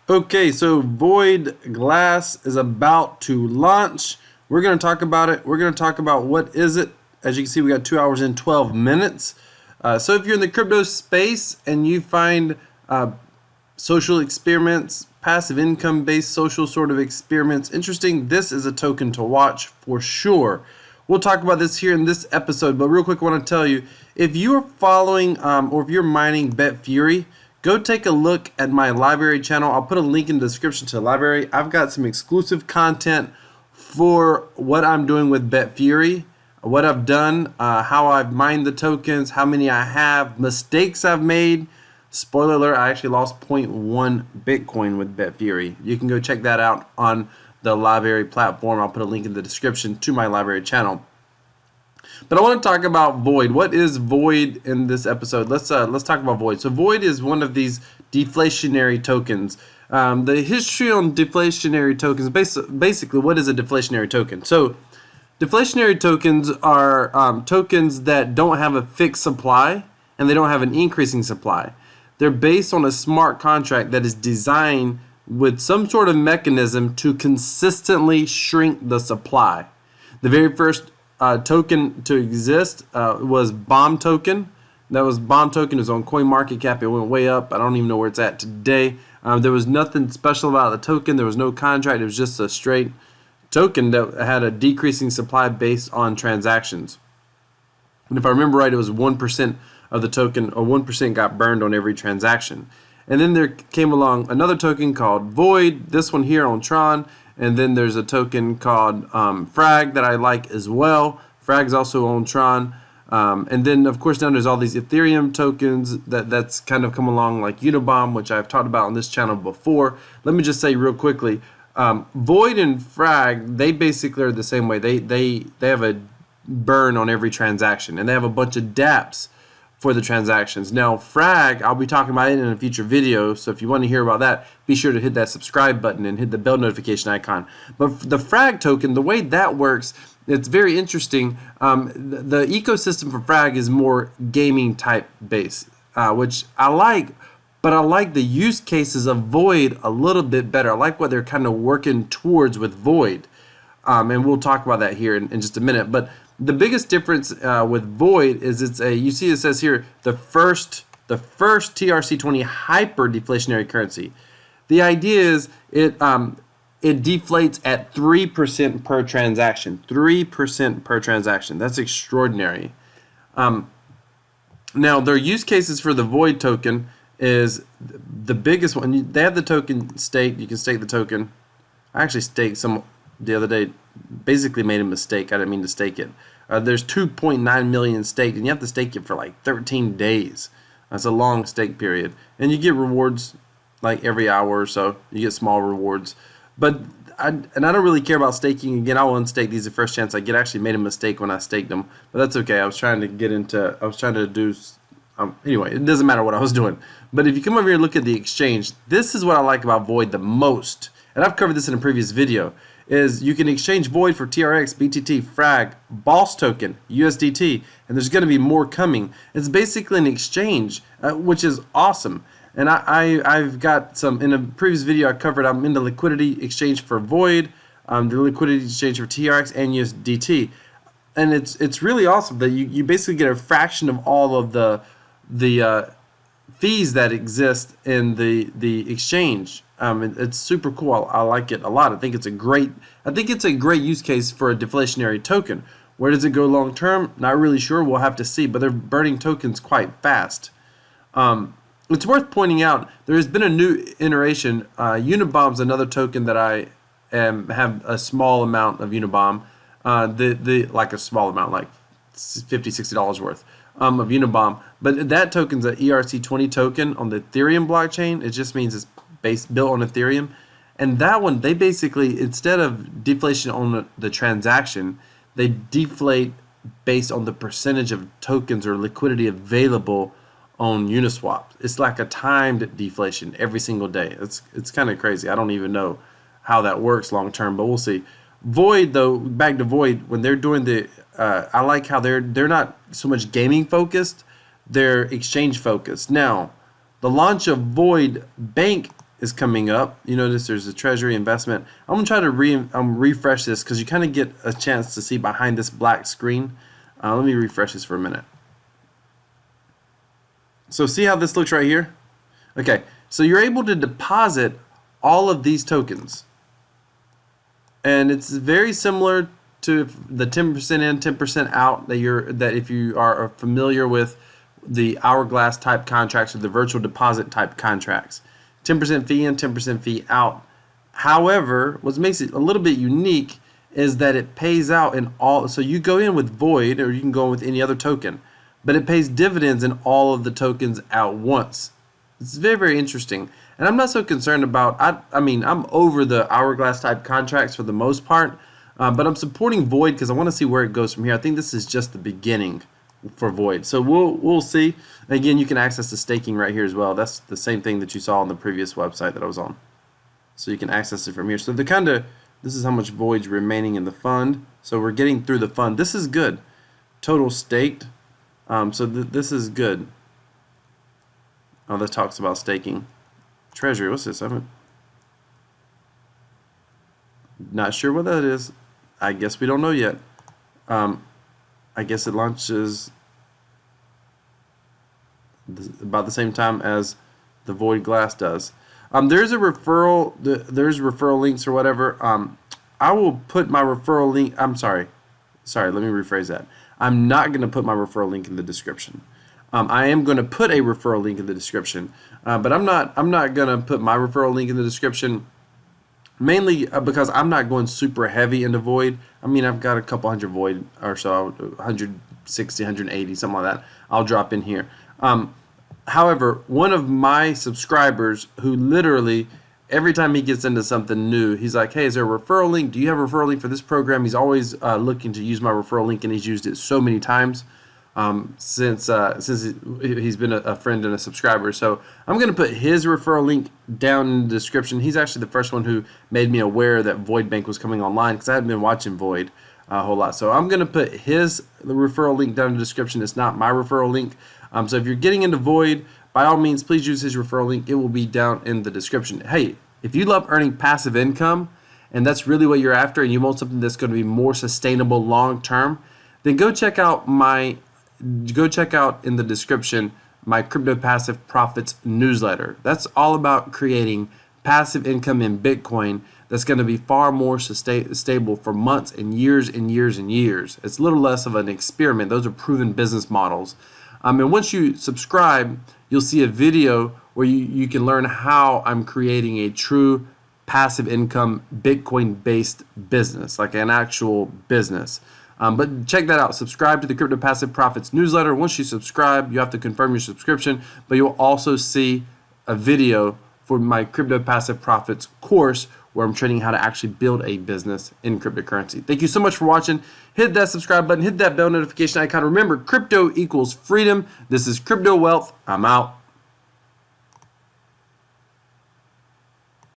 Okay, so VoidGlass is about to launch. We're going to talk about it. We're going to talk about what is it. As you can see, we got 2 hours and 12 minutes. So if you're in the crypto space and you find social experiments, passive income based social sort of experiments interesting, this is a token to watch for sure. We'll talk about this here in this episode, but real quick, I want to tell you, if you are following or if you're mining BetFury, go take a look at my library channel. I'll put a link in the description to the library. I've got some exclusive content for what I'm doing with BetFury, what I've done, how I've mined the tokens, how many I have, mistakes I've made. Spoiler alert, I actually lost 0.1 Bitcoin with BetFury. You can go check that out on the library platform. I'll put a link in the description to my library channel. But I want to talk about Void. What is Void in this episode? Let's talk about Void. So Void is one of these deflationary tokens. The history on deflationary tokens, basically, what is a deflationary token? So deflationary tokens are tokens that don't have a fixed supply and they don't have an increasing supply. They're based on a smart contract that is designed with some sort of mechanism to consistently shrink the supply. The very first token to exist was Bomb Token. That was Bomb Token. It was on CoinMarketCap. It went way up. I don't even know where it's at today. There was nothing special about the token. There was no contract. It was just a straight token that had a decreasing supply based on transactions. And if I remember right, it was 1% of the token, or 1% got burned on every transaction. And then there came along another token called Void, this one here on Tron, and then there's a token called Frag that I like as well. Frag's also on Tron. And then, of course, now there's all these Ethereum tokens that's kind of come along, like Unibomb, which I've talked about on this channel before. Let me just say real quickly, Void and Frag, they basically are the same way. They have a burn on every transaction, and they have a bunch of dApps for the transactions. Now, Frag, I'll be talking about it in a future video, so if you want to hear about that, be sure to hit that subscribe button and hit the bell notification icon. But the Frag token, the way that works, it's very interesting. The ecosystem for Frag is more gaming type based, which I like, but I like the use cases of Void a little bit better. I like what they're kind of working towards with Void. And we'll talk about that here in just a minute. But the biggest difference with Void is you see it says here, the first TRC20 hyper deflationary currency. The idea is it deflates at 3% per transaction. 3% per transaction. That's extraordinary. Now, their use cases for the Void token is the biggest one. They have the token staked. You can stake the token. I actually staked some the other day. Basically made a mistake. I didn't mean to stake it. There's 2.9 million staked, and you have to stake it for like 13 days. That's a long stake period. And you get rewards like every hour or so. You get small rewards. But I don't really care about staking. Again, I'll unstake these the first chance I get. I actually made a mistake when I staked them. But that's okay. I was trying to do... anyway, it doesn't matter what I was doing. But if you come over here and look at the exchange, this is what I like about Void the most. And I've covered this in a previous video. Is you can exchange Void for TRX, BTT, Frag, Boss Token, USDT, and there's going to be more coming. It's basically an exchange, which is awesome. And I've got some, in a previous video I covered, I'm in the liquidity exchange for Void, the liquidity exchange for TRX and USDT. And it's really awesome that you basically get a fraction of all of the fees that exist in the exchange. It's super cool. I like it a lot. I think it's a great use case for a deflationary token. Where does it go long term? Not really sure. We'll have to see. But they're burning tokens quite fast. It's worth pointing out there has been a new iteration. Unibomb's another token that I have a small amount of Unibomb. Like a small amount, like $50, $60 worth of Unibomb. But that token's an ERC20 token on the Ethereum blockchain. It just means it's built on Ethereum. And that one, they basically, instead of deflation on the transaction, they deflate based on the percentage of tokens or liquidity available on Uniswap. It's like a timed deflation every single day. It's kind of crazy. I don't even know how that works long term, but we'll see. Void, though, back to Void, when they're doing the, I like how they're not so much gaming focused, they're exchange focused. Now, the launch of Void Bank is coming up. You notice there's a treasury investment. I'm going to try to refresh this because you kind of get a chance to see behind this black screen. Let me refresh this for a minute. So see how this looks right here? Okay, so you're able to deposit all of these tokens. And it's very similar to the 10% in, 10% out that if you are familiar with the hourglass type contracts or the virtual deposit type contracts. 10% fee in, 10% fee out. However, what makes it a little bit unique is that it pays out in all. So you go in with Void, or you can go in with any other token, but it pays dividends in all of the tokens at once. It's very, very interesting. And I'm not so concerned about, I mean, I'm over the hourglass type contracts for the most part, but I'm supporting Void because I want to see where it goes from here. I think this is just the beginning for Void. So we'll see. Again, you can access the staking right here as well. That's the same thing that you saw on the previous website that I was on. So you can access it from here. So this is how much Void's remaining in the fund. So we're getting through the fund. This is good. Total staked. So this is good. Oh, that talks about staking. Treasury, what's this? I'm not sure what that is. I guess we don't know yet. I guess it launches about the same time as the VoidGlass does. There's a referral. There's referral links or whatever. I will put my referral link. I'm sorry. Let me rephrase that. I'm not going to put my referral link in the description. I am going to put a referral link in the description, but I'm not going to put my referral link in the description. Mainly because I'm not going super heavy into Void. I mean, I've got a couple hundred Void or so, 160, 180, something like that. I'll drop in here. However, one of my subscribers who literally, every time he gets into something new, he's like, hey, is there a referral link? Do you have a referral link for this program? He's always looking to use my referral link, and he's used it so many times since he's been a friend and a subscriber. So I'm going to put his referral link down in the description. He's actually the first one who made me aware that Void Bank was coming online because I hadn't been watching Void a whole lot. So I'm going to put the referral link down in the description. It's not my referral link. So if you're getting into Void, by all means, please use his referral link. It will be down in the description. Hey, if you love earning passive income and that's really what you're after and you want something that's going to be more sustainable long term, then go check out in the description my Crypto Passive Profits newsletter. That's all about creating passive income in Bitcoin that's going to be far more stable for months and years and years and years. It's a little less of an experiment. Those are proven business models. And once you subscribe, you'll see a video where you can learn how I'm creating a true passive income Bitcoin-based business, like an actual business. But check that out. Subscribe to the Crypto Passive Profits newsletter. Once you subscribe, you have to confirm your subscription, but you'll also see a video for my Crypto Passive Profits course where I'm training how to actually build a business in cryptocurrency. Thank you so much for watching. Hit that subscribe button, hit that bell notification icon. Remember, crypto equals freedom. This is Crypto Wealth. I'm out.